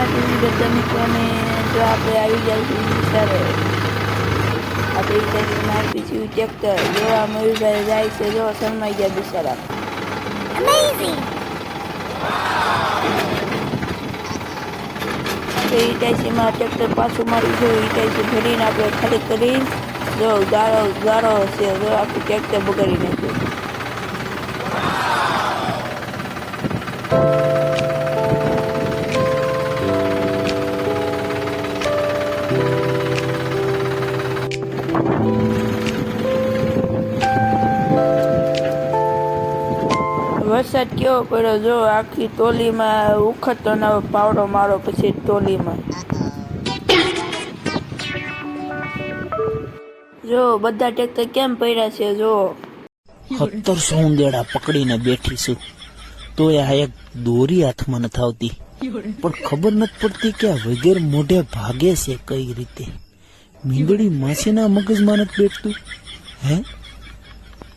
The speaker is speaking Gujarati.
રાત્રિ બધા મિત્રોને જો આપણે આવી જાય છે વિચારે આપણે ઇટાલીમાં આપીશું ટ્રેક્ટર જોવા મયુરભાઈ જાય છે જો શરમાઈ ગયા બિચારા ઇટાચીમાં ટ્રેક્ટર પાછું મારી જો ઇટાચી ભરીને આપણે ખાલી કરી જો ગાળો છે જો આખું ટ્રેક્ટર બગાડી નાખ્યું વરસાદ કેવો પડ્યો જો આખી ટોલીમાં ઉખડતો ના પાવડો મારો પછી ટોલીમાં જો બધા ટ્રેક્ટર કેમ પડ્યા છે જો 1700 ઉંદેડા પકડીને બેઠી છું તો આ એક દોરી હાથમાં નથી આવતી પણ ખબર નથી પડતી કે આ વગર મોઢે ભાગે છે કઈ રીતે મીંદડી માછીના મગજમાં નથી બેઠતું હે